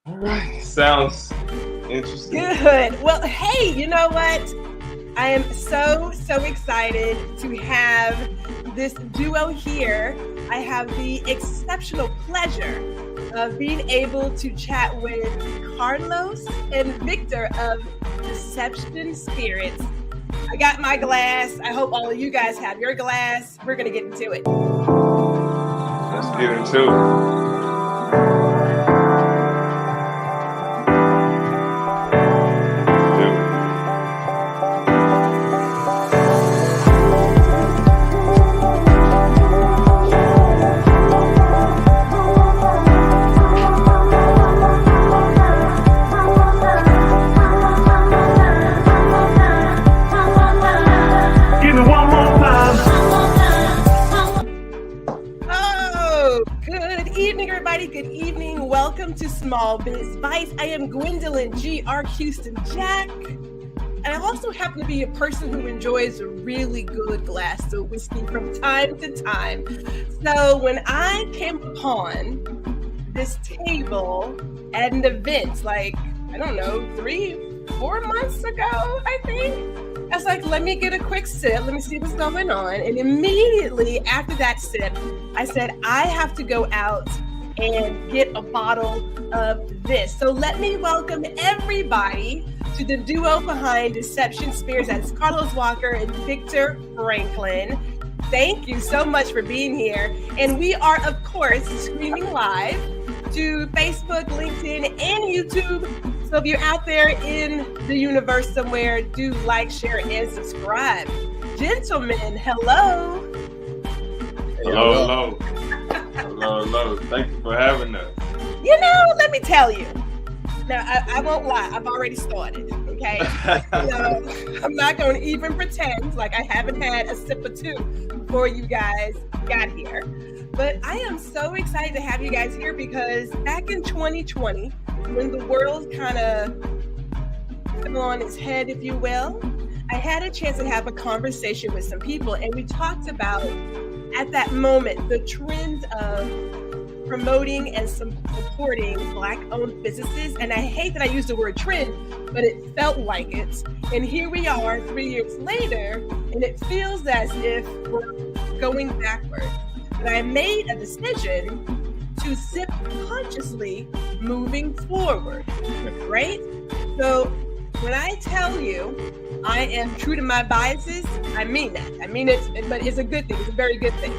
All right. Sounds interesting. Good. Well, hey, you know what? I am so excited to have this duo here. I have the exceptional pleasure of being able to chat with Carlos and Victor of Deception Spirits. I got my glass. I hope all of you guys have your glass. We're going to get into it. Let's get into it. Good evening. Welcome to Small Biz Bites. I am Gwendolyn G.R. Houston Jack. And I also happen to be a person who enjoys a really good glass of whiskey from time to time. So when I came upon this table at an event, like, I don't know, 3-4 months ago, I think, I was like, let me get a quick sip. Let me see what's going on. And immediately after that sip, I said, I have to go out and get a bottle of this. So let me welcome everybody to the duo behind Deception Spirits. That's Carlos Walker and Victor Franklin. Thank you so much for being here. And we are, of course, streaming live to Facebook, LinkedIn, and YouTube. So if you're out there in the universe somewhere, do like, share, and subscribe. Gentlemen, hello. Hello. Hello. Thank you for having us. You know, let me tell you. Now, I won't lie. I've already started, okay? So I'm not going to even pretend like I haven't had a sip or two before you guys got here. But I am so excited to have you guys here because back in 2020, when the world kind of fell on its head, if you will, I had a chance to have a conversation with some people, and we talked about, at that moment, the trend of promoting and supporting Black-owned businesses. And I hate that I used the word trend, but it felt like it. And here we are 3 years later, and it feels as if we're going backwards. But I made a decision to sip consciously moving forward, right? So when I tell you I am true to my biases, I mean that. I mean it, but it's a good thing. It's a very good thing.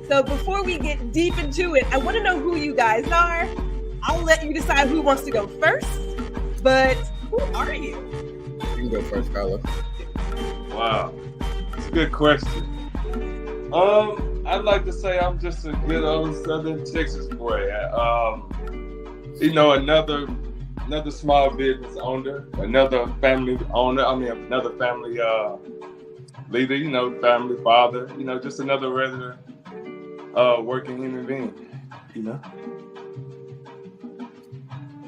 So before we get deep into it, I want to know who you guys are. I'll let you decide who wants to go first, but who are you? You can go first, Carlos. Wow. It's a good question. I'd like to say I'm just a good old Southern Texas boy. Another small business owner, another family leader, family father, just another regular working human being,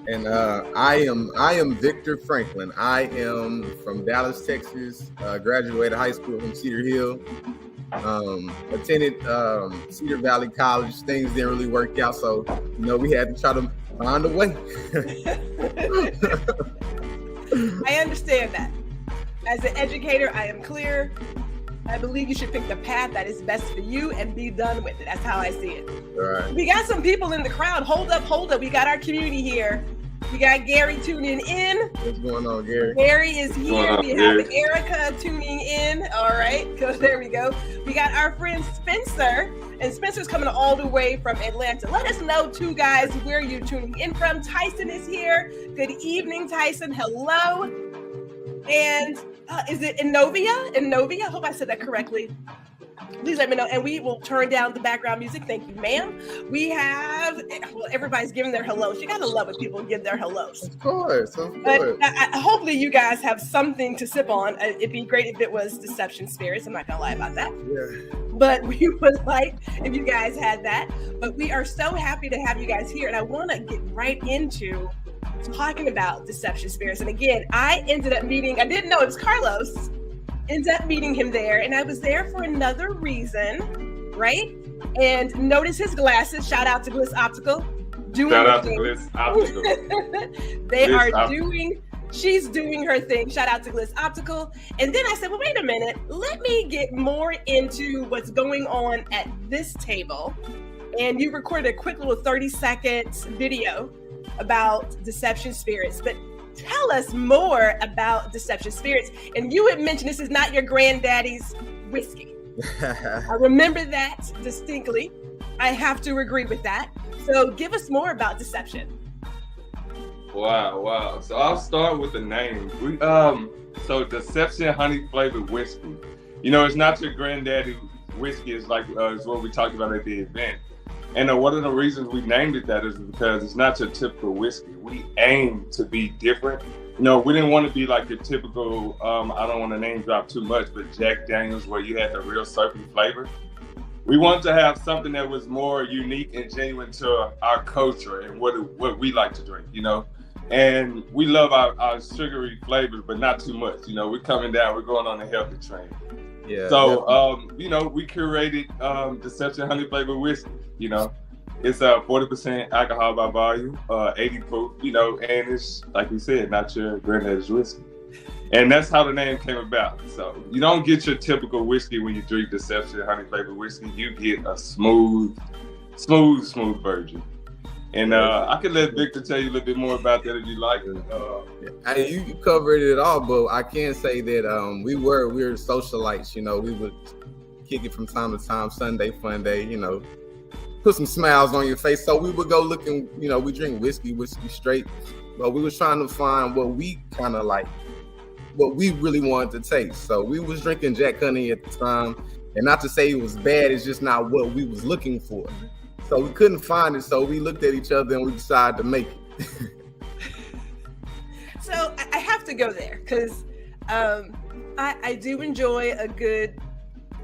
And I am Victor Franklin. I am from Dallas, Texas. Graduated high school from Cedar Hill. Attended Cedar Valley College. Things didn't really work out, so we had to try to find a way. I understand that. As an educator, I am clear. I believe you should pick the path that is best for you and be done with it. That's how I see it. All right. We got some people in the crowd. Hold up. We got our community here. We got Gary tuning in. What's going on, Gary? Gary is here. We have Erica tuning in. All right, there we go. We got our friend Spencer, and Spencer's coming all the way from Atlanta. Let us know, too, guys, where you're tuning in from. Tyson is here. Good evening, Tyson. Hello. And is it Inovia? I hope I said that correctly. Please let me know, and we will turn down the background music. Thank you, ma'am. We have, everybody's giving their hellos. You gotta love it, people give their hellos. Of course. But hopefully you guys have something to sip on. It'd be great if it was Deception Spirits. I'm not gonna lie about that. Yeah. But we would like if you guys had that. But we are so happy to have you guys here, and I want to get right into talking about Deception Spirits. And again, I didn't know it was Carlos. Ended up meeting him there, and I was there for another reason, right? And notice his glasses. Shout out to Bliss Optical. doing Shout her out to thing. Bliss Optical. They Bliss are Optical. she's doing her thing. Shout out to Bliss Optical. And then I said, well, wait a minute. Let me get more into what's going on at this table. And you recorded a quick little 30-second video about Deception Spirits. But tell us more about Deception Spirits. And you had mentioned this is not your granddaddy's whiskey. I remember that distinctly. I have to agree with that. So give us more about Deception. Wow. So I'll start with the name. So Deception honey flavored whiskey. You know, it's not your granddaddy whiskey. It's like is what we talked about at the event. And one of the reasons we named it that is because it's not your typical whiskey. We aim to be different. You know, we didn't want to be like your typical, I don't want to name drop too much, but Jack Daniels, where you had the real syrupy flavor. We wanted to have something that was more unique and genuine to our culture and what we like to drink, you know. And we love our sugary flavors, but not too much. You know, we're coming down, we're going on a healthy train. Yeah. So, you know, we curated Deception honey flavored whiskey. You know, it's 40% alcohol by volume, 80 proof. You know, and it's like we said, not your granddaddy's whiskey. And that's how the name came about. So you don't get your typical whiskey when you drink Deception honey flavored whiskey. You get a smooth version. And I can let Victor tell you a little bit more about that if you like. You covered it all, but I can say that we were socialites. You know, we would kick it from time to time. Sunday fun day. You know, put some smiles on your face. So we would go looking. You know, we drink whiskey straight, but we was trying to find what we kind of like, what we really wanted to taste. So we was drinking Jack Honey at the time, and not to say it was bad. It's just not what we was looking for. So we couldn't find it, so we looked at each other and we decided to make it. So I have to go there because I do enjoy a good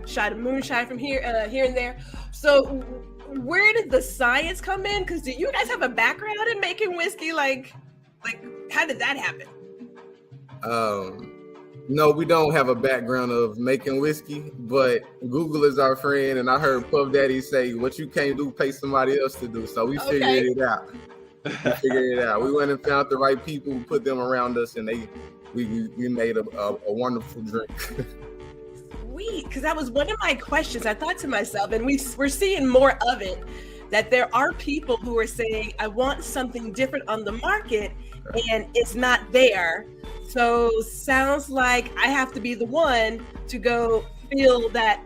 shot of moonshine from here and there. So where did the science come in? Because do you guys have a background in making whiskey? Like how did that happen? No, we don't have a background of making whiskey, but Google is our friend, and I heard Puff Daddy say, what you can't do, pay somebody else to do. So we figured it out. We went and found the right people, we put them around us, and we made a wonderful drink. Sweet, because that was one of my questions. I thought to myself, and we're seeing more of it, that there are people who are saying, I want something different on the market, and it's not there. So sounds like I have to be the one to go feel that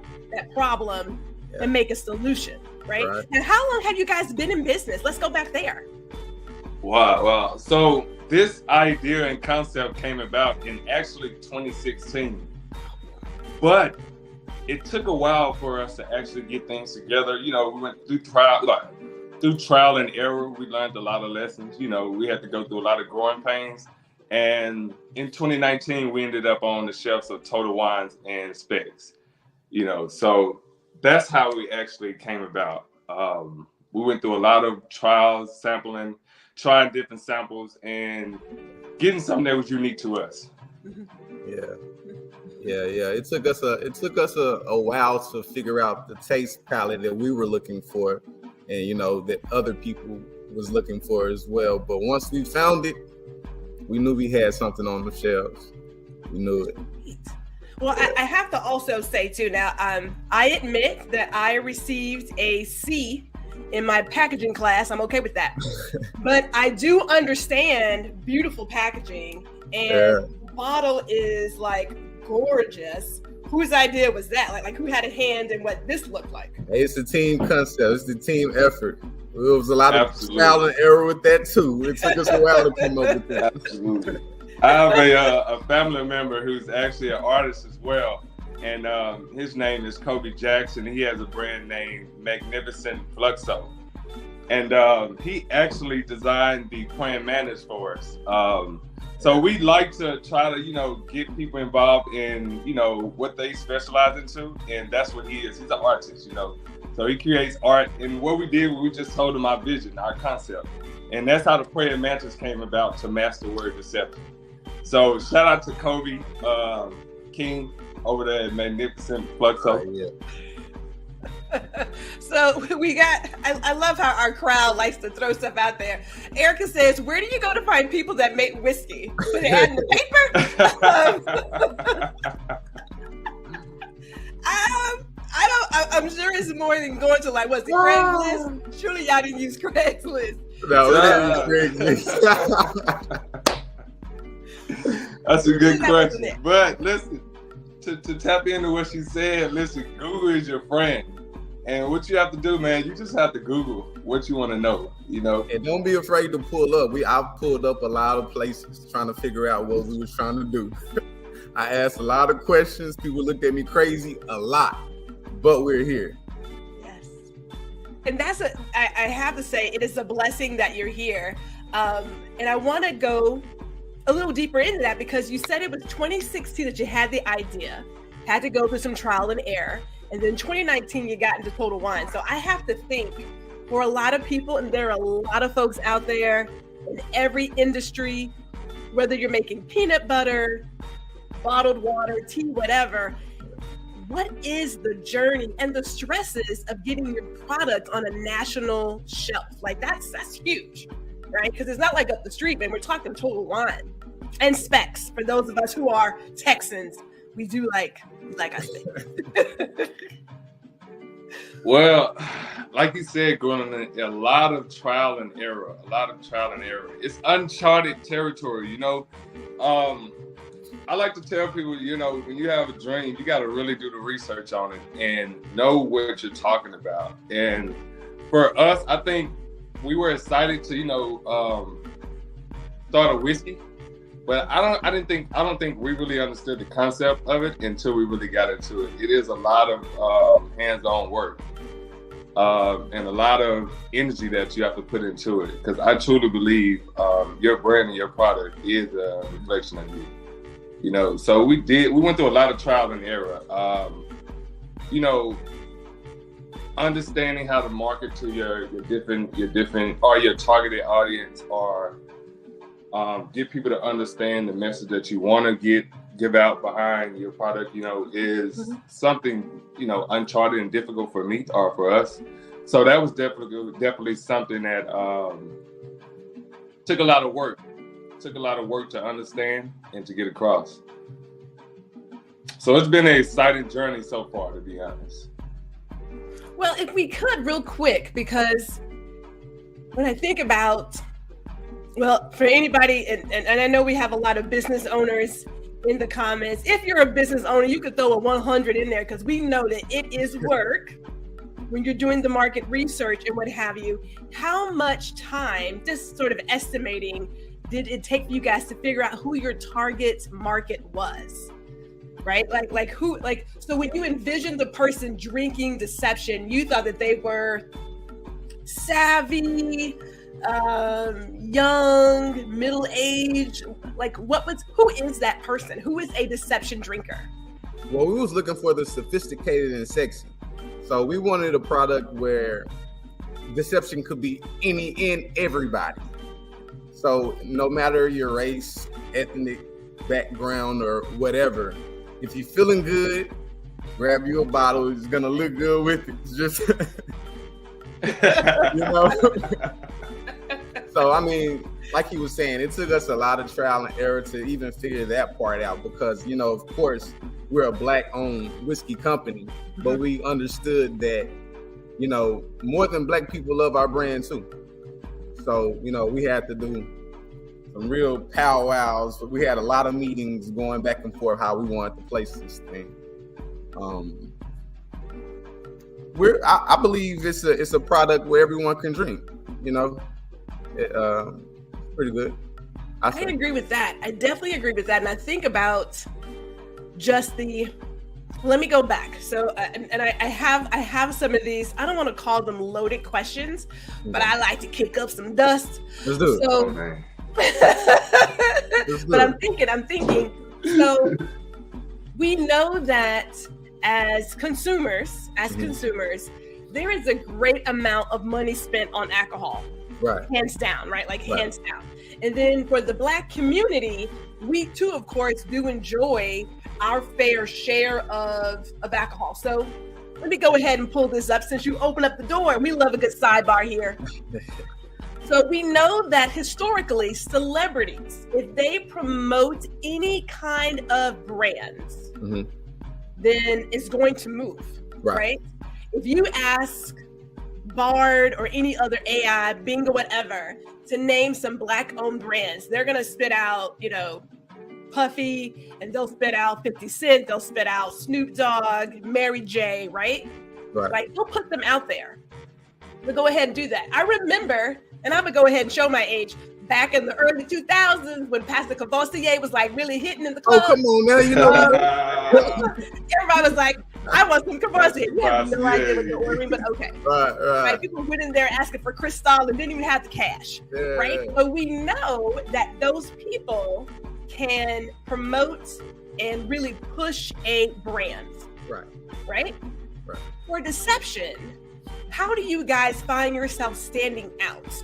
problem and make a solution, right? Now, how long have you guys been in business? Let's go back there. Wow. So this idea and concept came about in actually 2016, but it took a while for us to actually get things together. You know, we went through trial and error. We learned a lot of lessons. You know, we had to go through a lot of growing pains. And in 2019, we ended up on the shelves of Total Wines and Specs. You know, so that's how we actually came about. We went through a lot of trials, sampling, trying different samples, and getting something that was unique to us. Yeah. It took us a while to figure out the taste palette that we were looking for, and you know that other people was looking for as well. But once we found it, we knew we had something on the shelves. We knew it. Well, I have to also say too. Now, I admit that I received a C in my packaging class. I'm okay with that, but I do understand beautiful packaging, and the bottle is like gorgeous. Whose idea was that? Like who had a hand in what this looked like? It's the team concept. It's the team effort. There was a lot of trial and error with that too. It took us a while to come up with that. Absolutely. I have a family member who's actually an artist as well, and his name is Kobe Jackson. He has a brand named Magnificent Fluxo, and he actually designed the praying mantis for us. So we like to try to, you know, get people involved in, you know, what they specialize into, and that's what he is. He's an artist, you know. So he creates art, and what we did, we just told him our vision, our concept, and that's how the praying mantis came about, to master word deception. So shout out to Kobe King over there at Magnificent Fluxo. So we got, I love how our crowd likes to throw stuff out there. Erica says, where do you go to find people that make whiskey? Put it out in the paper? I'm sure it's more than going to like, what's it, Craigslist? Surely y'all didn't use Craigslist. No, that is Craigslist. That's a good question. But listen, to tap into what she said, listen, Google is your friend. And what you have to do, man, you just have to Google what you want to know, you know? And don't be afraid to pull up. I've pulled up a lot of places trying to figure out what we was trying to do. I asked a lot of questions. People looked at me crazy a lot, but we're here. Yes. And I have to say, it is a blessing that you're here. And I want to go a little deeper into that because you said it was 2016 that you had the idea, had to go through some trial and error. And then 2019, you got into Total Wine. So I have to think for a lot of people, and there are a lot of folks out there in every industry, whether you're making peanut butter, bottled water, tea, whatever, what is the journey and the stresses of getting your product on a national shelf? Like that's huge, right? Because it's not like up the street, man. We're talking Total Wine and specs. For those of us who are Texans, we do like I said. Well, like you said, Gordon, a lot of trial and error. It's uncharted territory, you know. I like to tell people, you know, when you have a dream, you got to really do the research on it and know what you're talking about. And for us, I think we were excited to, you know, start a whiskey. But I don't think we really understood the concept of it until we really got into it. It is a lot of hands-on work and a lot of energy that you have to put into it. Because I truly believe your brand and your product is a reflection of you. You know, so we went through a lot of trial and error. You know, understanding how to market to your different or your targeted audience, or get people to understand the message that you want to give out behind your product, you know, is something, you know, uncharted and difficult for me or for us. So that was definitely something that took a lot of work. Took a lot of work to understand and to get across. So it's been an exciting journey so far, to be honest. Well, if we could real quick, because when I think about, well, for anybody, and I know we have a lot of business owners in the comments. If you're a business owner, you could throw a 100 in there because we know that it is work when you're doing the market research and what have you. How much time, just sort of estimating, did it take you guys to figure out who your target market was? Right? Like who, like, so when you envisioned the person drinking Deception, you thought that they were savvy, young, middle-aged, like who is that person? Who is a Deception drinker? Well, we was looking for the sophisticated and sexy. So we wanted a product where Deception could be any and everybody. So no matter your race, ethnic background, or whatever, if you're feeling good, grab you a bottle. It's gonna look good with it. It's just, you know. So I mean, like he was saying, it took us a lot of trial and error to even figure that part out because, you know, of course, we're a Black-owned whiskey company, but we understood that, you know, more than Black people love our brand too. So, you know, we had to do some real powwows. We had a lot of meetings going back and forth how we wanted to place this thing. I believe it's a product where everyone can drink. You know, pretty good. I agree with that. I definitely agree with that, and I think about just let me go back. So, and I have some of these. I don't want to call them loaded questions, but I like to kick up some dust. Let's do it. So, but I'm thinking. So, we know that as consumers, there is a great amount of money spent on alcohol. Right. Hands down, right? Like hands down. And then for the Black community, we too, of course, do enjoy our fair share of alcohol. So let me go ahead and pull this up since you open up the door. We love a good sidebar here. So we know that historically, celebrities, if they promote any kind of brands, then it's going to move, right? If you ask Bard or any other AI, Bing or whatever, to name some Black-owned brands, they're going to spit out, Puffy, and they'll spit out 50 Cent, they'll spit out Snoop Dogg, Mary J, right? Like, they'll put them out there. We'll go ahead and do that. I remember, and I'm going to go ahead and show my age, back in the early 2000s when Pastor Cavossier was like really hitting in the club. Oh, come on now, you know. Everybody was like, I want some Cavossier. You have no idea what you're ordering, but okay. Right. People went in there asking for Cristal and didn't even have the cash, right? But we know that those people can promote and really push a brand, right? For deception, how do you guys find yourself standing out?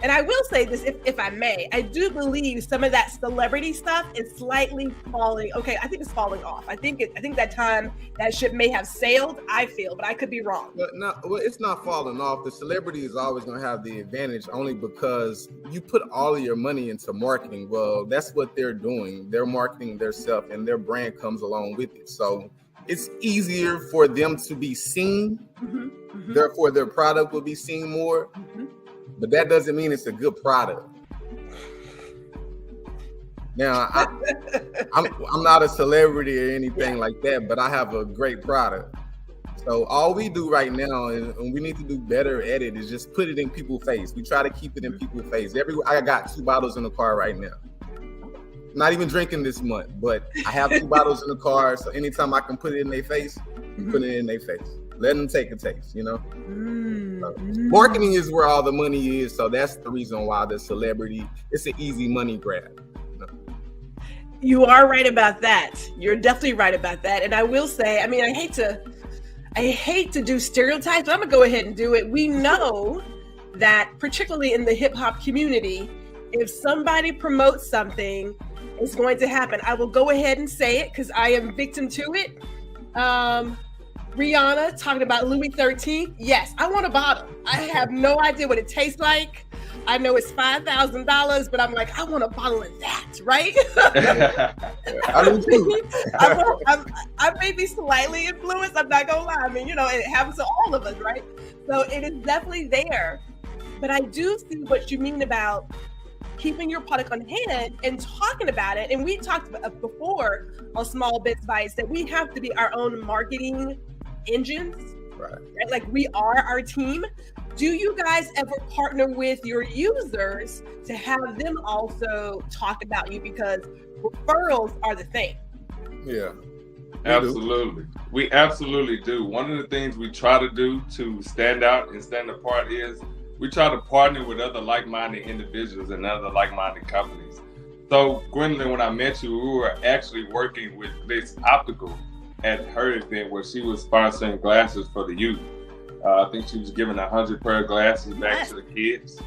And I will say this, if I may, I do believe some of that celebrity stuff is slightly falling. Okay, I think it's falling off. I think that time that ship may have sailed. I feel, but I could be wrong. But no, well, it's not falling off. The celebrity is always going to have the advantage, only because you put all of your money into marketing. Well, that's what they're doing. They're marketing themselves, and their brand comes along with it. So it's easier for them to be seen. Therefore, their product will be seen more. But that doesn't mean it's a good product. Now, I'm not a celebrity or anything like that, but I have a great product. So all we do right now, and we need to do better at it, is just put it in people's face. We try to keep it in people's face. I got 2 bottles in the car right now. Not even drinking this month, but I have 2 bottles in the car. So anytime I can put it in their face, put it in their face. Let them take a taste, So marketing is where all the money is. So that's the reason why the celebrity, it's an easy money grab. You are right about that. You're definitely right about that. And I will say, I mean, I hate to do stereotypes, but I'm gonna go ahead and do it. We know that particularly in the hip hop community, if somebody promotes something, it's going to happen. I will go ahead and say it because I am victim to it. Rihanna talking about Louis XIII. Yes, I want a bottle. I have no idea what it tastes like. I know it's $5,000, but I'm like, I want a bottle of that, right? I do too. I may be slightly influenced. I'm not gonna lie. I mean, it happens to all of us, right? So it is definitely there. But I do see what you mean about keeping your product on hand and talking about it. And we talked before on Small Bits Bites that we have to be our own marketing engines, right? Like we are our team. Do you guys ever partner with your users to have them also talk about you, because referrals are the thing? Yeah, absolutely. We absolutely do. One of the things we try to do to stand out and stand apart is we try to partner with other like-minded individuals and other like-minded companies. So Gwendolyn, when I met you, we were actually working with Bliss Optical at her event where she was sponsoring glasses for the youth. I think she was giving 100 pair of glasses back to the kids.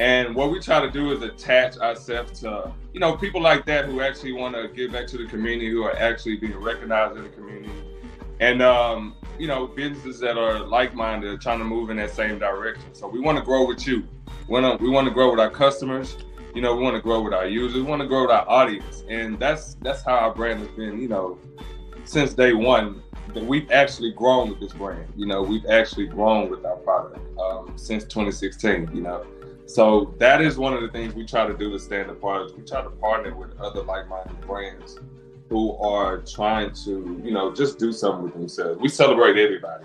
And what we try to do is attach ourselves to, people like that who actually want to give back to the community, who are actually being recognized in the community. And, businesses that are like-minded are trying to move in that same direction. So we want to grow with you. We want to grow with our customers. We want to grow with our users. We want to grow with our audience. And that's how our brand has been, since day one. That we've actually grown with this brand. We've actually grown with our product since 2016, So that is one of the things we try to do to stand apart. Is we try to partner with other like-minded brands who are trying to, just do something with themselves. We celebrate everybody,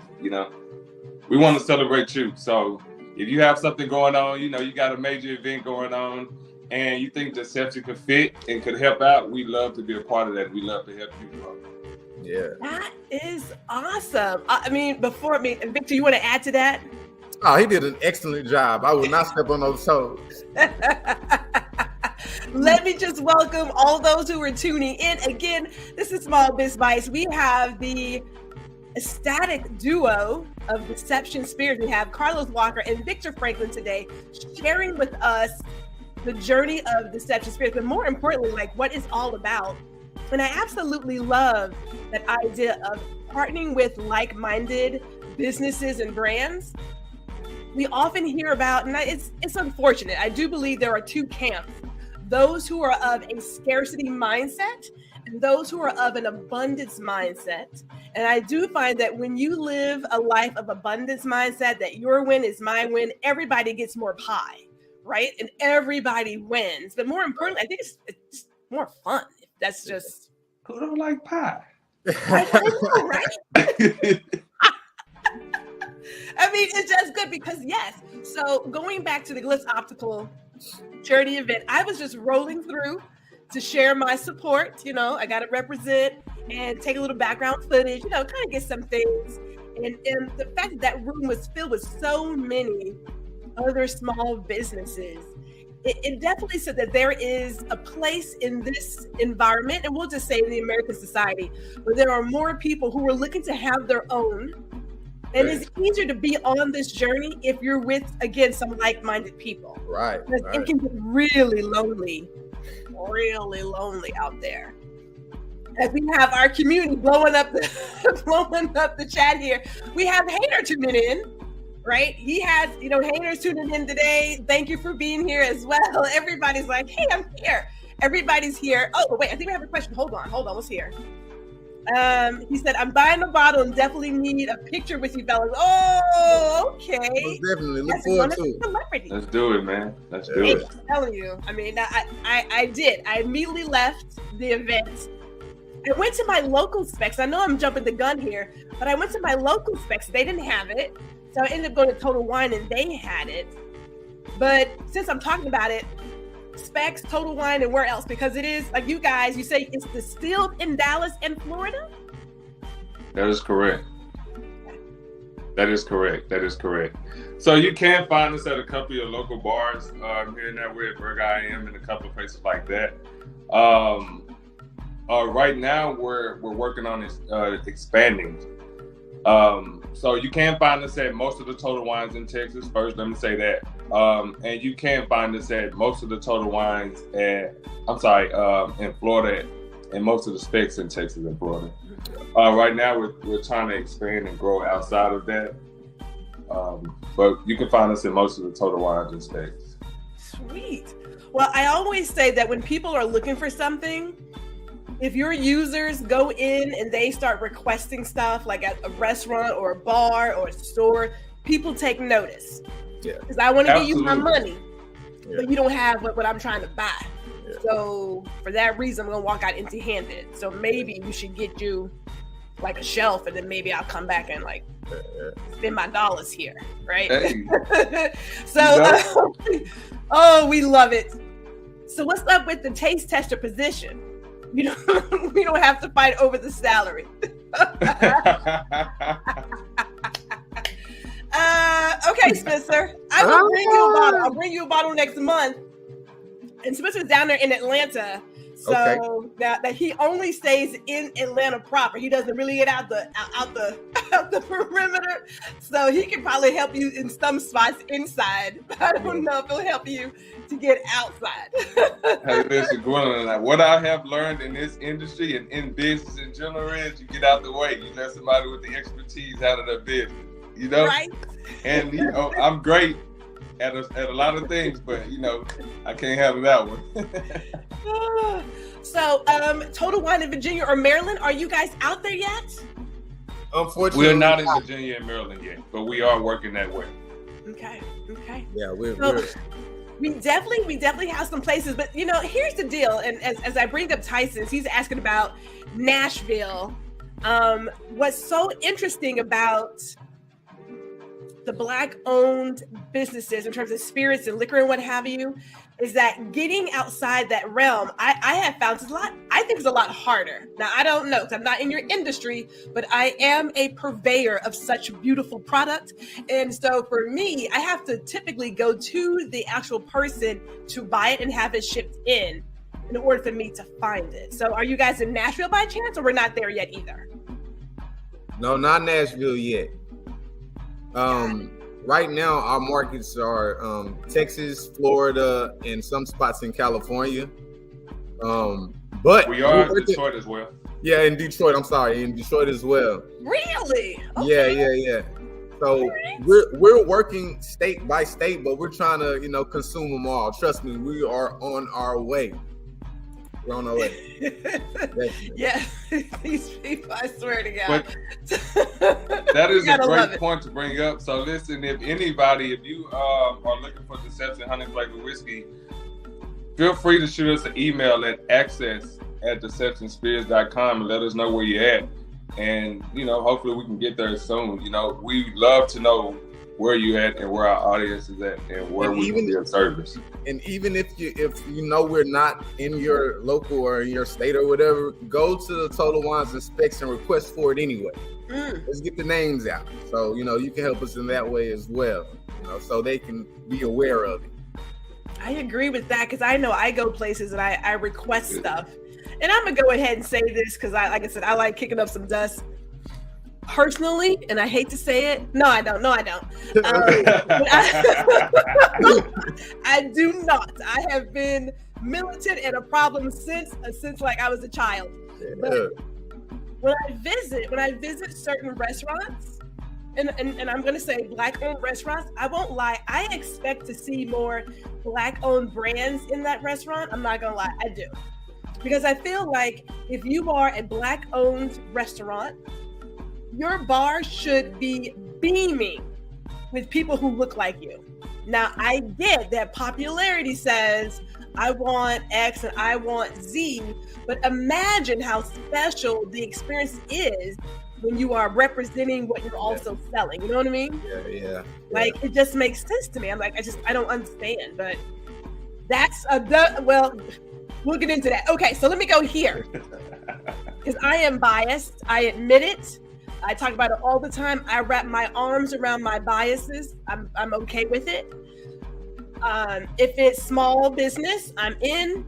We want to celebrate you. So if you have something going on, you got a major event going on, and you think Deception could fit and could help out, we love to be a part of that. We love to help you grow. Yeah. That is awesome. Victor, you want to add to that? Oh, he did an excellent job. I will not step on those toes. Let me just welcome all those who are tuning in. Again, this is Small Biz Bites. We have the ecstatic duo of Deception Spirits. We have Carlos Walker and Victor Franklin today sharing with us the journey of Deception Spirits, but more importantly, like what it's all about. And I absolutely love that idea of partnering with like-minded businesses and brands, we often hear about, and it's unfortunate, I do believe there are two camps: those who are of a scarcity mindset and those who are of an abundance mindset. And I do find that when you live a life of abundance mindset, that your win is my win, everybody gets more pie, right? And everybody wins. But more importantly, I think it's more fun. That's just... Who don't like pie? I know, right? I mean, it's just good because, yes. So going back to the Glitz Optical charity event, I was just rolling through to share my support. You know, I got to represent and take a little background footage, you know, kind of get some things. And the fact that that room was filled with so many other small businesses, it definitely said that there is a place in this environment, and we'll just say in the American society, where there are more people who are looking to have their own. And it's easier to be on this journey if you're with, again, some like-minded people. Right. It can get really lonely out there. As we have our community blowing up the chat here, we have Hainer tuning in, right? He has, you know, Hainer's tuning in today. Thank you for being here as well. Everybody's like, hey, I'm here. Everybody's here. Oh, wait, I think we have a question. Hold on. What's here? He said, I'm buying a bottle and definitely need a picture with you fellas. Oh, okay. Most definitely. Look forward to it. Let's do it, man. Let's do it. I'm telling you. I mean, I did. I immediately left the event. I went to my local specs. I know I'm jumping the gun here, but I went to my local specs. They didn't have it. So I ended up going to Total Wine and they had it. But since I'm talking about it, Specs, Total Wine, and where else? Because it is, like you guys, you say it's distilled in Dallas and Florida? That is correct. So you can find us at a couple of local bars here and there where I am, and a couple of places like that. Right now, we're working on expanding. So you can find us at most of the Total Wines in Texas. First, let me say that. And you can find us at most of the Total Wines in Florida, and most of the Specs in Texas and Florida. Right now, we're trying to expand and grow outside of that. But you can find us in most of the Total Wines and Specs. Sweet. Well, I always say that when people are looking for something, if your users go in and they start requesting stuff like at a restaurant or a bar or a store, people take notice. Yeah. Because I want to give you my money, but you don't have what I'm trying to buy. Yeah. So for that reason, I'm going to walk out empty-handed. So maybe you should get you like a shelf, and then maybe I'll come back and like spend my dollars here, right? Hey. So, oh, we love it. So what's up with the taste tester position? We don't have to fight over the salary. Okay, Spencer. I will bring you a bottle. I'll bring you a bottle next month. And Spencer's down there in Atlanta. So that he only stays in Atlanta proper. He doesn't really get out the perimeter. So he can probably help you in some spots inside. I don't know if he'll help you to get outside. Hey, listen, Gwendolyn, what I have learned in this industry and in business in general is you get out the way. You let somebody with the expertise out of their business, you know? Right. And, you know, I'm great at a lot of things, but, you know, I can't have that one. So, Total Wine in Virginia or Maryland, are you guys out there yet? Unfortunately, we're not in Virginia and Maryland yet, but we are working that way. Okay. Yeah, we definitely have some places, but you know, here's the deal. And as I bring up Tyson's, he's asking about Nashville. What's so interesting about the Black-owned businesses in terms of spirits and liquor and what have you, is that getting outside that realm, I have found I think it's a lot harder. Now, I don't know, because I'm not in your industry, but I am a purveyor of such beautiful product. And so for me, I have to typically go to the actual person to buy it and have it shipped in order for me to find it. So are you guys in Nashville by chance, or we're not there yet either? No, not Nashville yet. Right now, our markets are Texas, Florida, and some spots in California. But we are in Detroit as well. Yeah, in Detroit. I'm sorry, in Detroit as well. Really? Okay. Yeah. So we're working state by state, but we're trying to, consume them all. Trust me, we are on our way. We're on our way. Yeah, these people, I swear to God. But that is a great point to bring up. So listen, if you are looking for Deception Honey Flavored Whiskey, feel free to shoot us an email at access@deceptionspirits.com and let us know where you're at. And, hopefully we can get there soon. We love to know where you're at and where our audience is at and where we can be of service. And even if we're not in your local or in your state or whatever, go to the Total Wines and Specs and request for it anyway. Let's get the names out. So, you can help us in that way as well, so they can be aware of it. I agree with that because I know I go places and I request stuff. And I'm going to go ahead and say this because, like I said, I like kicking up some dust. Personally, and I hate to say it, no, I don't. I do not. I have been militant and a problem since like I was a child. But when I visit certain restaurants, and I'm going to say Black-owned restaurants, I won't lie, I expect to see more Black-owned brands in that restaurant. I'm not going to lie, I do. Because I feel like if you are a Black-owned restaurant, your bar should be beaming with people who look like you. Now, I get that popularity says, I want X and I want Z, but imagine how special the experience is when you are representing what you're also selling. You know what I mean? Yeah. Like, it just makes sense to me. I'm like, I don't understand, but that's we'll get into that. Okay, so let me go here. Because I am biased. I admit it. I talk about it all the time. I wrap my arms around my biases. I'm okay with it. If it's small business, I'm in.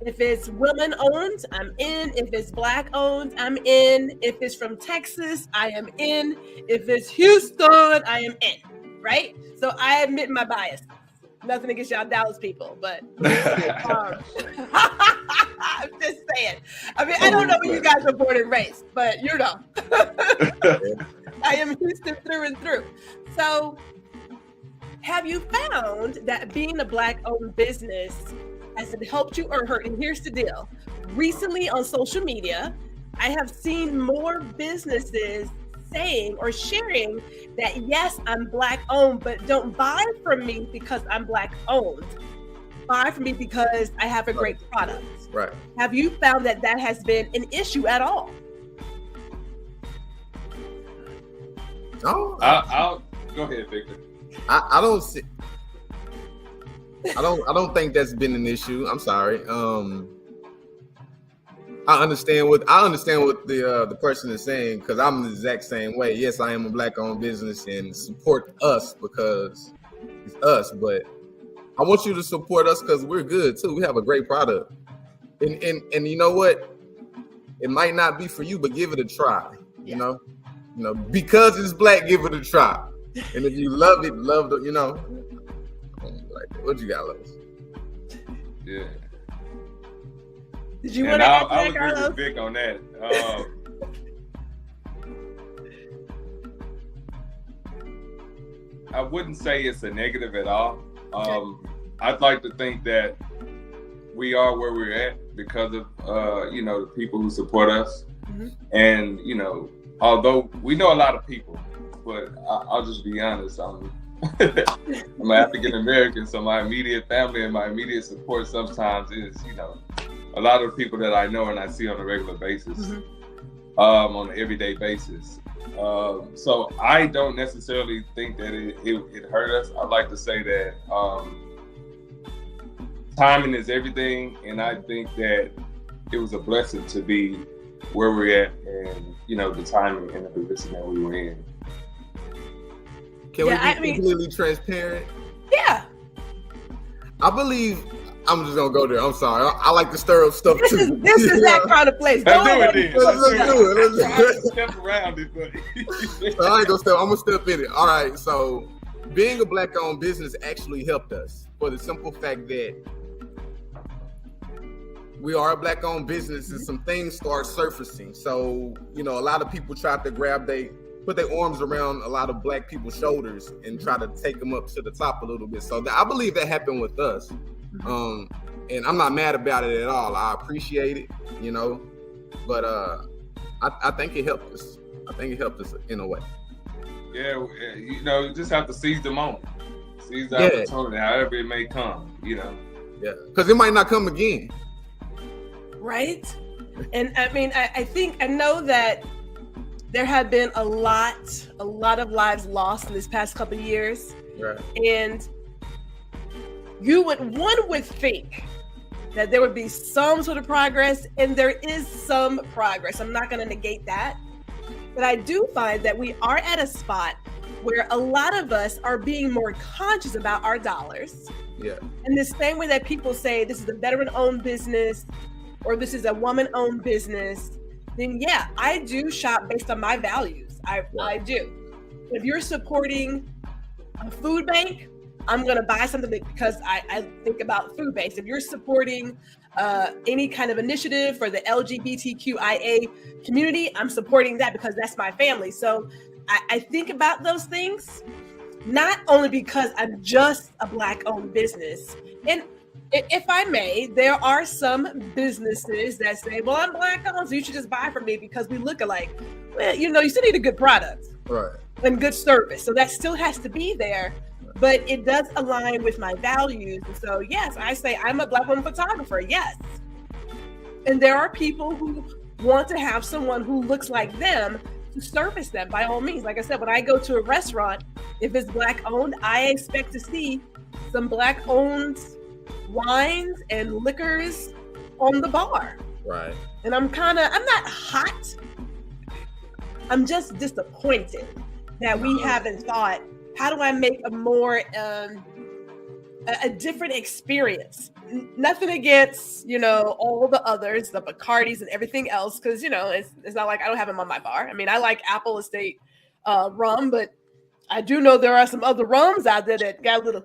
If it's women owned, I'm in. If it's Black owned, I'm in. If it's from Texas, I am in. If it's Houston, I am in. Right? So I admit my bias. Nothing against y'all Dallas people, but I'm just saying. I mean, I don't know where you guys are born and raised, but I am Houston through and through. So have you found that being a Black-owned business, has it helped you or hurt? And here's the deal. Recently on social media, I have seen more businesses saying or sharing that, yes, I'm Black owned, but don't buy from me because I'm Black owned. Buy from me because I have a great product. Right. Have you found that has been an issue at all? No. I'll go ahead, Victor. I don't think that's been an issue. I'm sorry. I understand what the person is saying, because I'm the exact same way. Yes, I am a Black-owned business and support us because it's us, but I want you to support us because we're good too. We have a great product, and you know what? It might not be for you, but give it a try. Yeah. Because it's Black, give it a try. And if you love it, what you got, Lois? Yeah. Did you want to add I'll that, agree Carlos? with Vic on that. I wouldn't say it's a negative at all. I'd like to think that we are where we're at because of the people who support us. Mm-hmm. And although we know a lot of people, but I'll just be honest, I'm an African American, so my immediate family and my immediate support sometimes is a lot of the people that I know and I see on a regular basis, mm-hmm. On an everyday basis. So I don't necessarily think that it hurt us. I'd like to say that timing is everything, and I think that it was a blessing to be where we're at and the timing and the position that we were in. Can we be completely transparent? Yeah. I believe I'm just gonna go there. I'm sorry. I like to stir up stuff too. This is that kind of place. Let's do it. Let's step around it, buddy. So I ain't gonna step. I'm gonna step in it. All right. So being a Black-owned business actually helped us for the simple fact that we are a black-owned business, and some things start surfacing. So, a lot of people try to put their arms around a lot of black people's shoulders and try to take them up to the top a little bit. So I believe that happened with us. And I'm not mad about it at all. I appreciate it, but I think it helped us. I think it helped us in a way. Yeah, you just have to seize the moment. Seize the opportunity, however it may come, Yeah, because it might not come again. Right? And I mean, I know that there have been a lot of lives lost in this past couple of years. Right. And one would think that there would be some sort of progress, and there is some progress. I'm not going to negate that. But I do find that we are at a spot where a lot of us are being more conscious about our dollars. Yeah. In the same way that people say this is a veteran-owned business or this is a woman-owned business, then yeah, I do shop based on my values. I do. If you're supporting a food bank, I'm going to buy something because I think about food banks. If you're supporting any kind of initiative for the LGBTQIA community, I'm supporting that because that's my family. So I think about those things, not only because I'm just a Black-owned business. And if I may, there are some businesses that say, well, I'm Black-owned, so you should just buy from me because we look alike. Well, you still need a good product. Right. And good service. So that still has to be there. But it does align with my values. And so, yes, I say I'm a Black woman photographer. Yes. And there are people who want to have someone who looks like them to service them by all means. Like I said, when I go to a restaurant, if it's Black owned, I expect to see some Black owned wines and liquors on the bar. Right. And I'm not hot. I'm just disappointed that we haven't thought, how do I make a more a different experience? Nothing against all the others, the Bacardis and everything else, because it's not like I don't have them on my bar. I mean, I like Apple Estate rum, but I do know there are some other rums out there that got a little.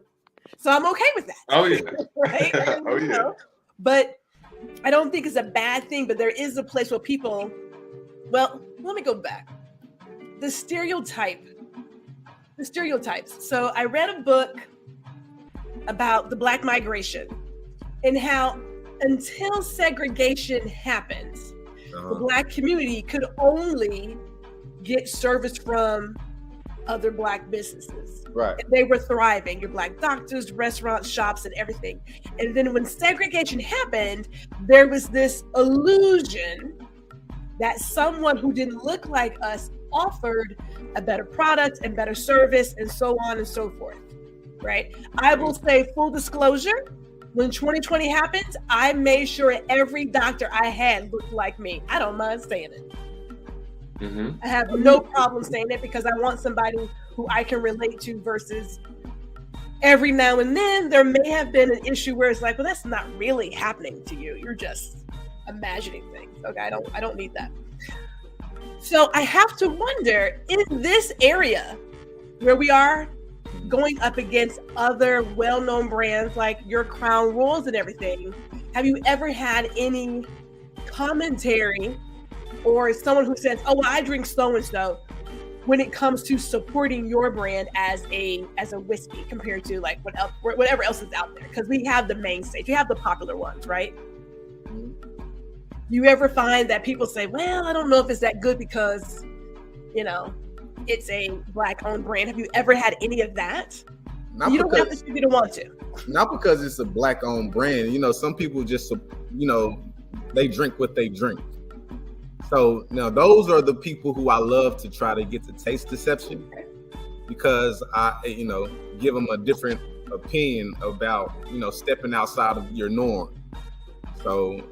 So I'm okay with that. Oh yeah, right. Oh yeah. But I don't think it's a bad thing. But there is a place where people. Well, let me go back. The stereotypes. So I read a book about the Black migration and how until segregation happened, the Black community could only get service from other Black businesses. Right. And they were thriving. Your Black doctors, restaurants, shops, and everything. And then when segregation happened, there was this illusion that someone who didn't look like us offered a better product and better service and so on and so forth, right? I will say, full disclosure, when 2020 happened, I made sure every doctor I had looked like me. I don't mind saying it. Mm-hmm. I have no problem saying it because I want somebody who I can relate to versus every now and then there may have been an issue where it's like, well, that's not really happening to you. You're just imagining things. Okay, I don't need that. So I have to wonder, in this area where we are going up against other well-known brands like your Crown Royals and everything, have you ever had any commentary or someone who says, oh, well, I drink so-and-so when it comes to supporting your brand as a whiskey compared to like whatever else is out there? Because we have the mainstays, you have the popular ones, right? You ever find that people say, well, I don't know if it's that good because, it's a Black-owned brand. Have you ever had any of that? You don't have to if you don't want to. Not because it's a Black-owned brand. Some people just, they drink what they drink. So now those are the people who I love to try to get to taste deception because I, give them a different opinion about, stepping outside of your norm. So,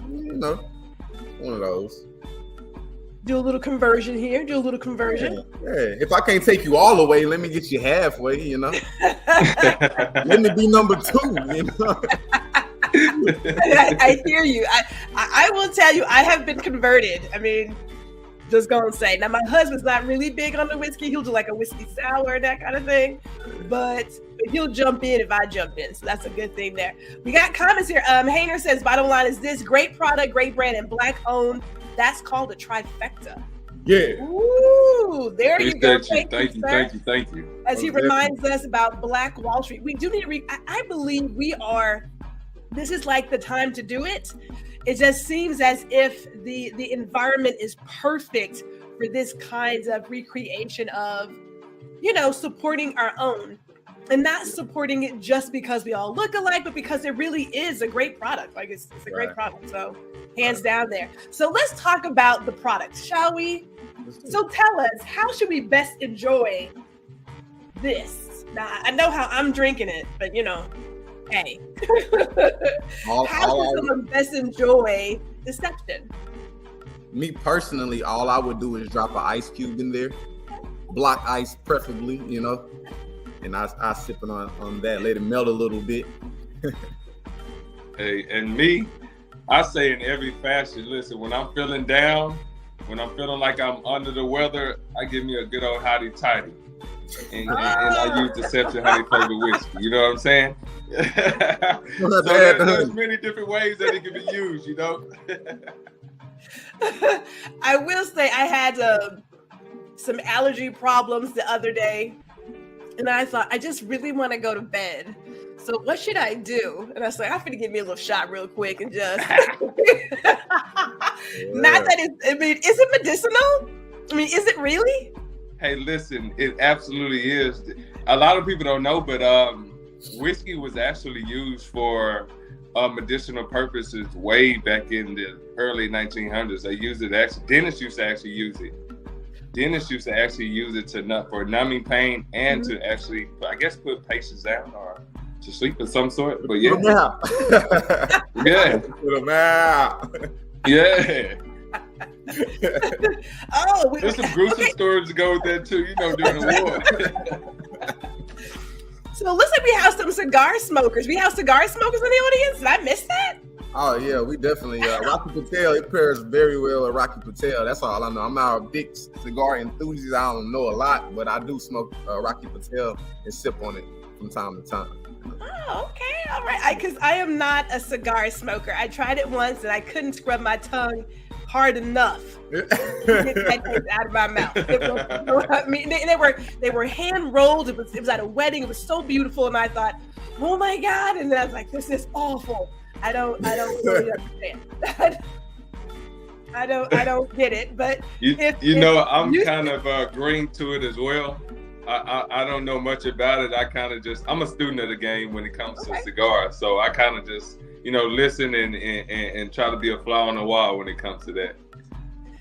one of those. Do a little conversion here. Do a little conversion. Yeah. If I can't take you all the way, let me get you halfway, Let me be number 2, I hear you. I will tell you, I have been converted. I mean, Just gonna say. Now, my husband's not really big on the whiskey. He'll do like a whiskey sour, that kind of thing. But he'll jump in if I jump in. So that's a good thing there. We got comments here. Hayner says, bottom line is this: great product, great brand, and black owned. That's called a trifecta. Yeah. Ooh, there you go. Thank you. As he reminds us about Black Wall Street, we do need to I believe this is like the time to do it. It just seems as if the environment is perfect for this kind of recreation of, supporting our own and not supporting it just because we all look alike, but because it really is a great product. Like it's a great product. So hands down there. So let's talk about the product, shall we? So tell us, how should we best enjoy this? Now, I know how I'm drinking it, but hey. How should someone best enjoy Deception? Me personally, all I would do is drop an ice cube in there, block ice preferably, and I sip it on that, let it melt a little bit. Hey, and me, I say in every fashion, listen, when I'm feeling down, when I'm feeling like I'm under the weather, I give me a good old hottie toddy. And I use Deception honey flavored whiskey. You know what I'm saying? So there's many different ways that it can be used, I will say I had some allergy problems the other day, and I thought, I just really want to go to bed. So what should I do? And I was like, I'm gonna give me a little shot real quick and just not that is it medicinal? Is it really? Hey, listen, it absolutely is. A lot of people don't know, but whiskey was actually used for medicinal purposes way back in the early 1900s. They used it dentists used to actually use it. Dentists used to actually use it for numbing pain and to actually, I guess, put patients down or to sleep of some sort. But yeah. Yeah. Put them out. Yeah. There's some gruesome stories to go with that too, during the war. So it looks like we have some cigar smokers. We have cigar smokers in the audience. Did I miss that? Oh yeah, we definitely Rocky Patel. It pairs very well with Rocky Patel. That's all I know. I'm not a big cigar enthusiast. I don't know a lot, but I do smoke Rocky Patel and sip on it from time to time. Oh, okay, all right. Because I am not a cigar smoker. I tried it once and I couldn't scrub my tongue hard enough to get that taste out of my mouth. They were hand rolled. It was at a wedding. It was so beautiful, and I thought, oh my God! And then I was like, this is awful. I don't really understand. I don't get it. But I'm kind of agreeing to it as well. I don't know much about it. I kind of I'm a student of the game when it comes to cigars, so I kind of just listen and try to be a fly on the wall when it comes to that.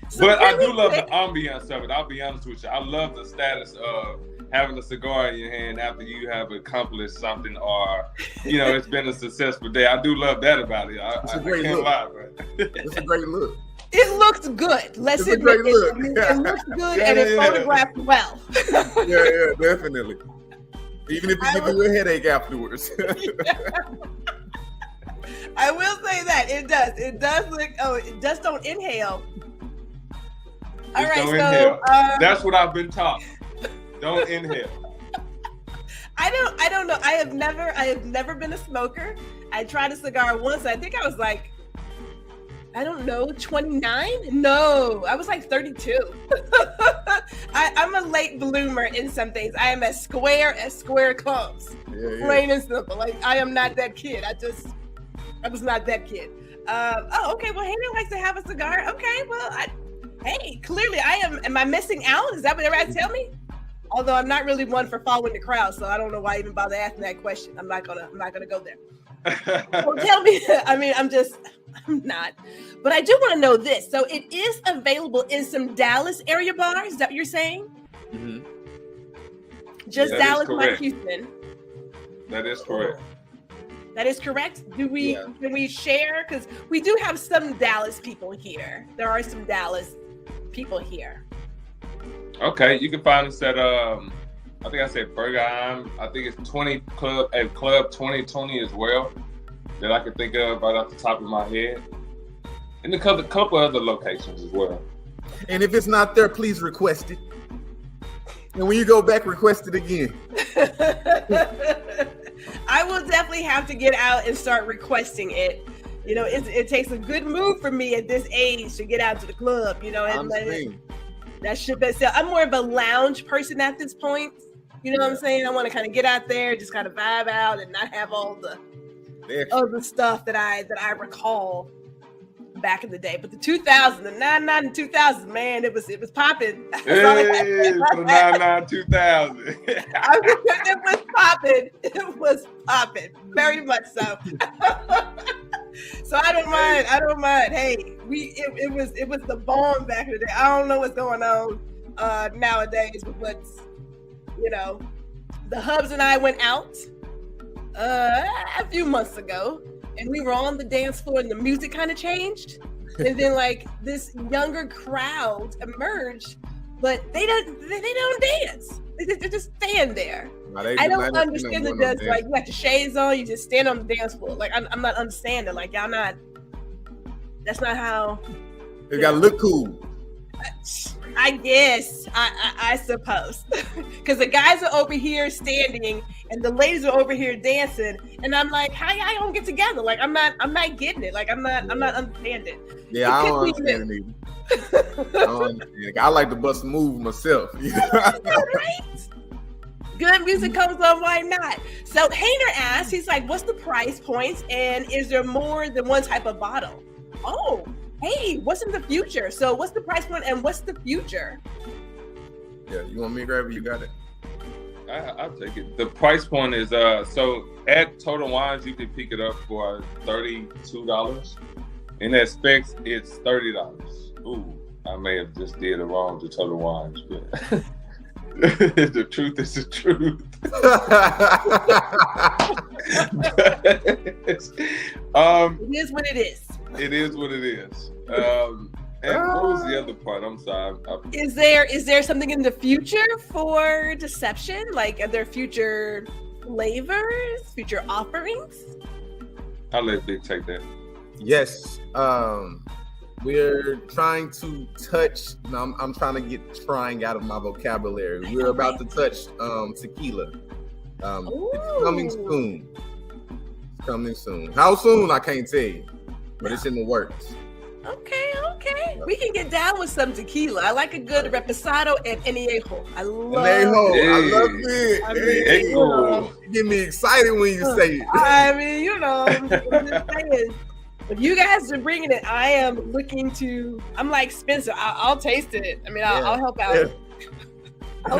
So but I do love the ambiance of it. I'll be honest with you. I love the status of having a cigar in your hand after you have accomplished something, or it's been a successful day. I do love that about it. I can't lie, but it's a great look. It looks good. Let's admit it. It looks good and it photographed well. Yeah, definitely. Even if you give you a headache afterwards. I will say that it does. It does look. Oh, it just don't inhale. All right, don't inhale. That's what I've been taught. Don't inhale. I don't know. I have never been a smoker. I tried a cigar once. I think I was like, I don't know, 29? No, I was like 32. I'm a late bloomer in some things. I am as square comes. Yeah. Plain and simple. Like, I am not that kid. I was not that kid. Okay. Well, Hayden likes to have a cigar. Okay. Well, clearly I am. Am I missing out? Is that what they're trying to tell me? Although I'm not really one for following the crowd, so I don't know why I even bother asking that question. I'm not gonna go there. So tell me. I'm not. But I do want to know this. So it is available in some Dallas area bars. Is that what you're saying? Mm-hmm. Just Dallas, not Houston. That is correct. That is correct. Can we share? Because we do have some Dallas people here. There are some Dallas people here. Okay, you can find us at I think I said Bergheim. I think it's 20 Club at Club 2020 as well, that I can think of right off the top of my head, and a couple other locations as well. And if it's not there, please request it. And when you go back, request it again. I will definitely have to get out and start requesting it. You know, it takes a good move for me at this age to get out to the club, you know, and that shit that sell. I'm more of a lounge person at this point. You know what I'm saying? I want to kind of get out there, just kind of vibe out and not have all the other stuff that I recall back in the day. But the 2000s, the 99 and 2000s, man, it was popping. Hey, the 99 2000. It was popping. It was popping, very much so. So I don't mind. Hey, it was the bomb back in the day. I don't know what's going on nowadays with what's, you know. The Hubs and I went out a few months ago, and we were on the dance floor, and the music kind of changed, and then like this younger crowd emerged, but they don't dance. They just stand there. I don't understand the dance. Like, you got your shades on, you just stand on the dance floor. Like, I'm not understanding. Like, y'all not. That's not how. They gotta look cool. I guess. I suppose. Because the guys are over here standing, and the ladies are over here dancing, and I'm like, how y'all don't get together? Like, I'm not getting it. Like, I'm not understanding. Yeah, I don't understand it either. I like to bust a move myself. Right? Good music comes on, why not? So Hayner asked, he's like, what's the price points, and is there more than one type of bottle? Oh, hey, what's in the future? So what's the price point and what's the future? Yeah, you want me to grab it? You got it? I'll take it. The price point is, so at Total Wines, you can pick it up for $32. And at Specs, it's $30. Ooh, I may have just did it wrong to Total Wines, but the truth is the truth. It is what it is. It is what it is. And what was the other part? I'm sorry. Is there something in the future for Deception? Like, are there future flavors, future offerings? I'll let Big take that. Yes. We're trying to touch. I'm trying to get trying out of my vocabulary. We're about to touch tequila. It's coming soon. It's coming soon. How soon? I can't tell you, but it's in the works. Okay. We can get down with some tequila. I like a good reposado and añejo. I love it. I mean, you get me excited when you say it. I mean, you know, I'm just saying. If you guys are bringing it, I am looking to. I'm like Spencer. I'll taste it. I mean, I'll help out. Yeah.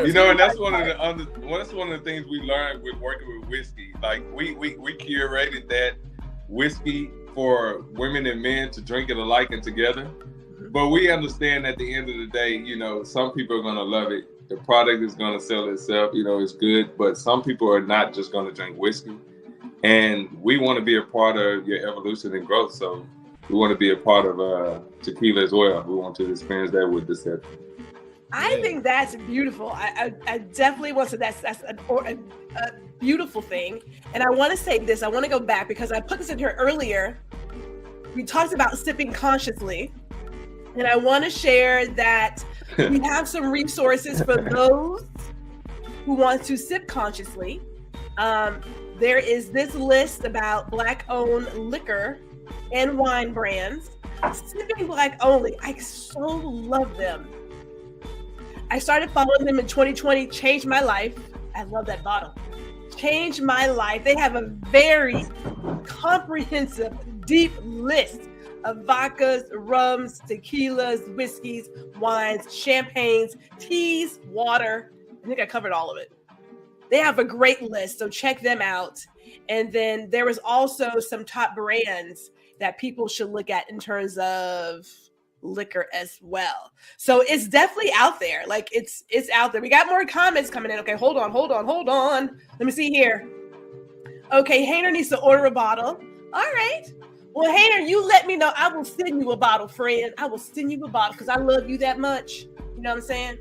You know, and that's one of the things we learned with working with whiskey. Like we curated that whiskey for women and men to drink it alike and together. But we understand at the end of the day, you know, some people are gonna love it. The product is gonna sell itself. You know, it's good. But some people are not just gonna drink whiskey. And we want to be a part of your evolution and growth. So we want to be a part of tequila as well. We want to experience that with Deception. I think that's beautiful. I definitely want to. That's a beautiful thing. And I want to say this. I want to go back because I put this in here earlier. We talked about sipping consciously. And I want to share that we have some resources for those who want to sip consciously. There is this list about Black-owned liquor and wine brands. Sipping Black only. I so love them. I started following them in 2020. Changed my life. I love that bottle. Changed my life. They have a very comprehensive, deep list of vodkas, rums, tequilas, whiskeys, wines, champagnes, teas, water. I think I covered all of it. They have a great list, so check them out. And then there was also some top brands that people should look at in terms of liquor as well. So it's definitely out there. Like it's out there. We got more comments coming in. Okay, hold on. Let me see here. Okay, Hayner needs to order a bottle. All right. Well, Hayner, you let me know. I will send you a bottle, friend. I will send you a bottle because I love you that much. You know what I'm saying?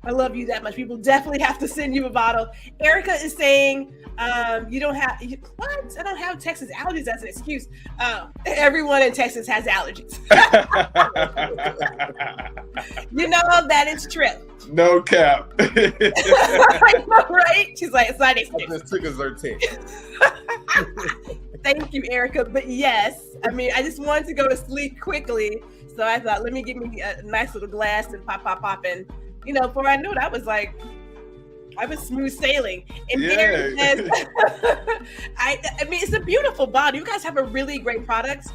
I love you that much. We will definitely have to send you a bottle. Erica is saying, you don't have, what? I don't have Texas allergies as an excuse. Everyone in Texas has allergies. You know, that is true. No cap. I know, right? She's like, it's not I just took a Zyrtec. Thank you, Erica. But yes, I mean, I just wanted to go to sleep quickly. So I thought, let me give me a nice little glass and pop. And, you know, before I knew it, I was smooth sailing. And Derek says, I mean, it's a beautiful bottle. You guys have a really great product.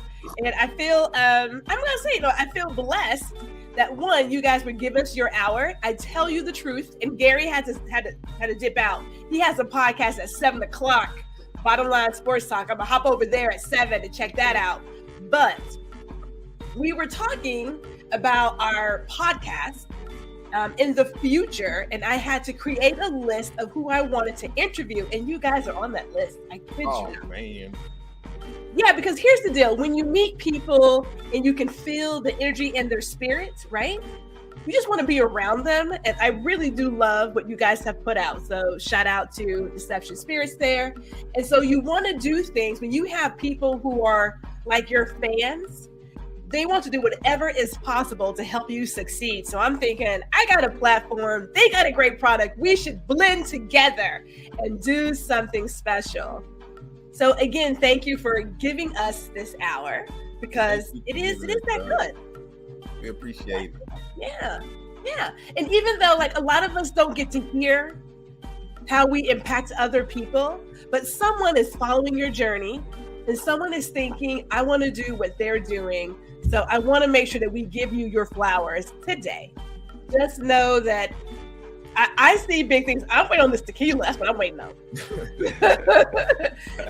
And I feel, I'm going to say, you know, I feel blessed that one, you guys would give us your hour. I tell you the truth. And Gary had to dip out. He has a podcast at 7:00, Bottom Line Sports Talk. I'm going to hop over there at 7 to check that out. But we were talking about our podcast in the future, and I had to create a list of who I wanted to interview, and you guys are on that list. I kid you not. Man. Yeah, because here's the deal. When you meet people and you can feel the energy in their spirit, right? You just want to be around them. And I really do love what you guys have put out. So shout out to Deception Spirits there. And so you want to do things when you have people who are like your fans. They want to do whatever is possible to help you succeed. So I'm thinking, I got a platform. They got a great product. We should blend together and do something special. So again, thank you for giving us this hour because it is that good. We appreciate it. Yeah. And even though like a lot of us don't get to hear how we impact other people, but someone is following your journey and someone is thinking, I want to do what they're doing. So I want to make sure that we give you your flowers today. Just know that I see big things. I'm waiting on this tequila. That's what I'm waiting on.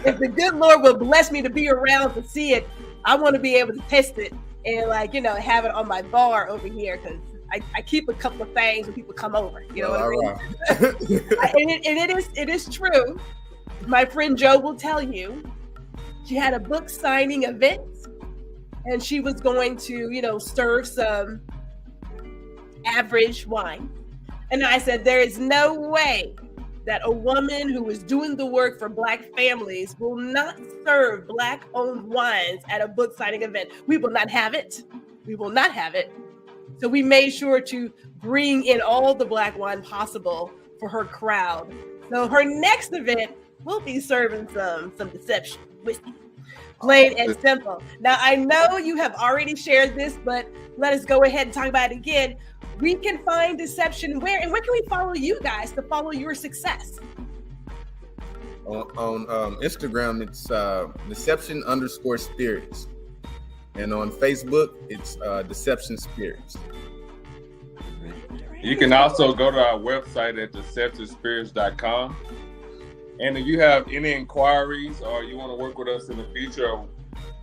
If the good Lord will bless me to be around to see it, I want to be able to test it and like, you know, have it on my bar over here because I keep a couple of things when people come over. You know what I mean? And it is true. My friend Joe will tell you she had a book signing event and she was going to, you know, serve some average wine. And I said, there is no way that a woman who is doing the work for Black families will not serve Black-owned wines at a book signing event. We will not have it. We will not have it. So we made sure to bring in all the Black wine possible for her crowd. So her next event will be serving some Deception whiskey. Plain and simple. Now, I know you have already shared this, but let us go ahead and talk about it again. We can find Deception where? And where can we follow you guys to follow your success? On Instagram, it's Deception_spirits. And on Facebook, it's Deception Spirits. You can also go to our website at deceptionspirits.com. And if you have any inquiries or you want to work with us in the future,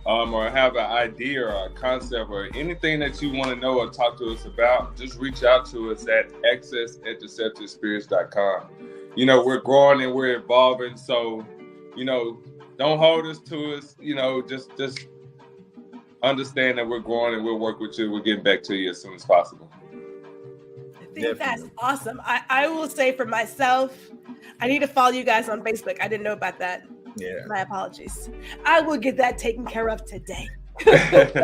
or have an idea or a concept or anything that you want to know or talk to us about, just reach out to us at access@deceptionspirits.com. You know, we're growing and we're evolving. So, you know, don't hold us to us. You know, just understand that we're growing and we'll work with you. We're getting back to you as soon as possible. I think that's awesome. I will say for myself, I need to follow you guys on Facebook. I didn't know about that. Yeah. My apologies. I will get that taken care of today. But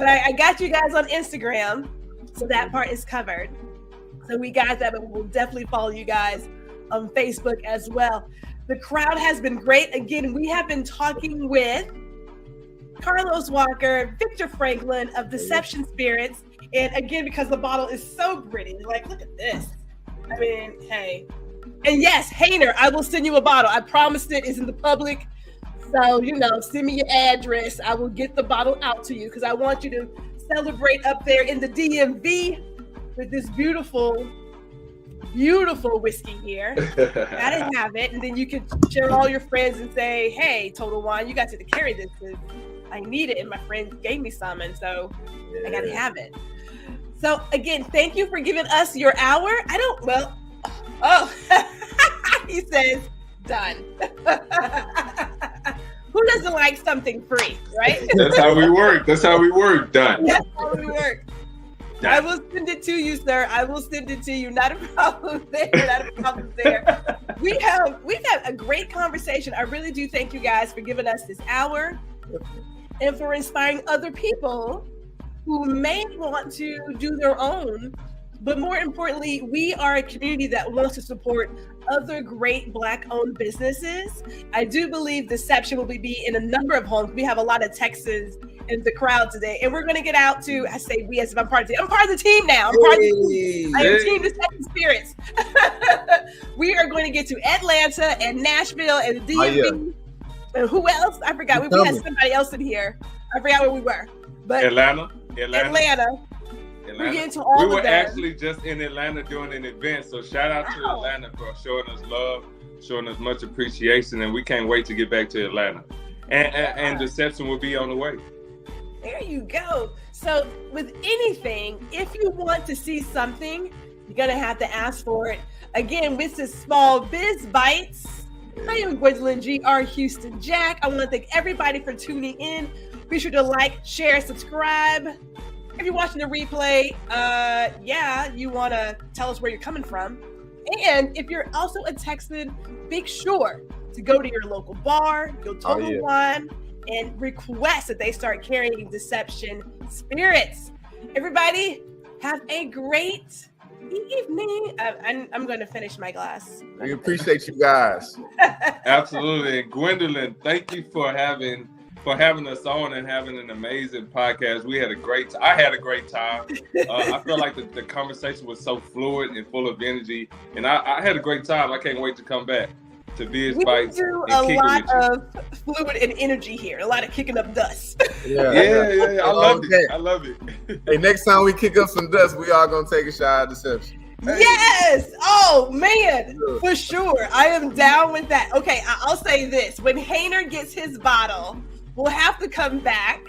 I got you guys on Instagram, so that part is covered. So we got that, but we'll definitely follow you guys on Facebook as well. The crowd has been great. Again, we have been talking with Carlos Walker, Victor Franklin of Deception Spirits. And again, because the bottle is so pretty, like, look at this. I mean, hey. And yes, Hainer, I will send you a bottle. I promised it is in the public. So, you know, send me your address. I will get the bottle out to you because I want you to celebrate up there in the DMV with this beautiful, beautiful whiskey here. Gotta have it. And then you can share all your friends and say, hey, Total Wine, you got to carry this because I need it. And my friend gave me some. And so I got to have it. So again, thank you for giving us your hour. He says, done. Who doesn't like something free, right? That's how we work. Done. That's how we work. I will send it to you, sir. I will send it to you. Not a problem there. Not a problem there. We've had a great conversation. I really do thank you guys for giving us this hour and for inspiring other people who may want to do their own. But more importantly, we are a community that wants to support other great Black-owned businesses. I do believe Deception will be in a number of homes. We have a lot of Texans in the crowd today, and we're going to get out to, I say we as if I'm part of the team. I'm part of the team now. I'm part of the team. I am Team Deception Spirits. We are going to get to Atlanta and Nashville and the DMV. And who else? I forgot. We had somebody else in here. I forgot where we were. But Atlanta. We're getting to all of them. We were actually just in Atlanta doing an event, so shout out to Atlanta for showing us love, showing us much appreciation, and we can't wait to get back to Atlanta. And Deception will be on the way. There you go. So with anything, if you want to see something, you're going to have to ask for it. Again, this is Small Biz Bites. I am Gwendolyn G.R. Houston Jack. I want to thank everybody for tuning in. Be sure to like, share, subscribe. If you're watching the replay, you want to tell us where you're coming from. And if you're also a Texan, make sure to go to your local bar, go to one, and request that they start carrying Deception Spirits. Everybody, have a great evening. I'm going to finish my glass. We appreciate you guys. Absolutely. And Gwendolyn, thank you for having us on and having an amazing podcast. We had a great I had a great time. I feel like the conversation was so fluid and full of energy, and I had a great time. I can't wait to come back to Biz Bites. We do a lot of fluid and energy here, a lot of kicking up dust. Yeah. I love it. Hey, next time we kick up some dust, we all gonna take a shot at Deception. Hey. Yes! Oh man, for sure. I am down with that. Okay, I'll say this: when Hainer gets his bottle, we'll have to come back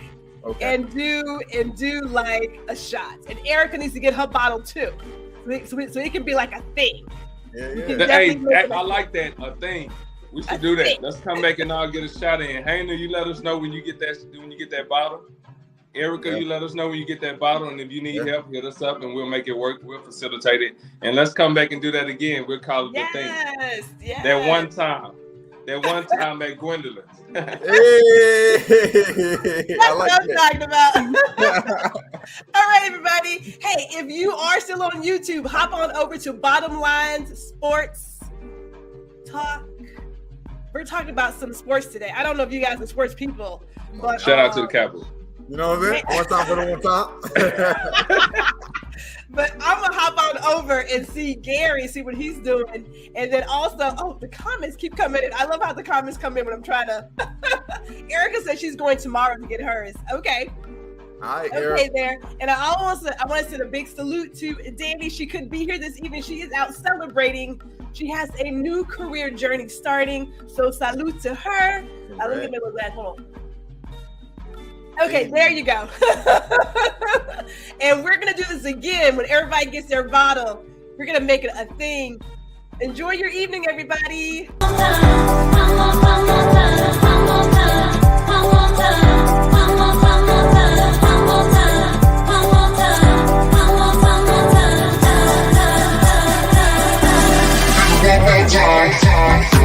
and do like a shot. And Erica needs to get her bottle too, so it can be like a thing. Hey, I like that, a thing. We should do that. Let's come back and all get a shot in. Hainer, you let us know when you get that bottle. Erica, you let us know when you get that bottle, and if you need help, hit us up and we'll make it work. We'll facilitate it. And let's come back and do that again. We'll call it the thing. Yes. That one time at Gwendolyn's. Hey, That's what I'm talking about. All right, everybody. Hey, if you are still on YouTube, hop on over to Bottom Lines Sports Talk. We're talking about some sports today. I don't know if you guys are sports people, but shout out to the Cowboys. You know what I'm saying? One time for the one time. But I'm gonna hop on over and see Gary, see what he's doing, and then also, the comments keep coming in. I love how the comments come in when I'm trying to. Erica said she's going tomorrow to get hers. Okay. Hi, okay, there. And I want to send a big salute to Danny. She couldn't be here this evening. She is out celebrating. She has a new career journey starting. So salute to her. Let me get my little glass. Hold on. Okay, there you go. And we're going to do this again when everybody gets their bottle. We're going to make it a thing. Enjoy your evening, everybody. Time.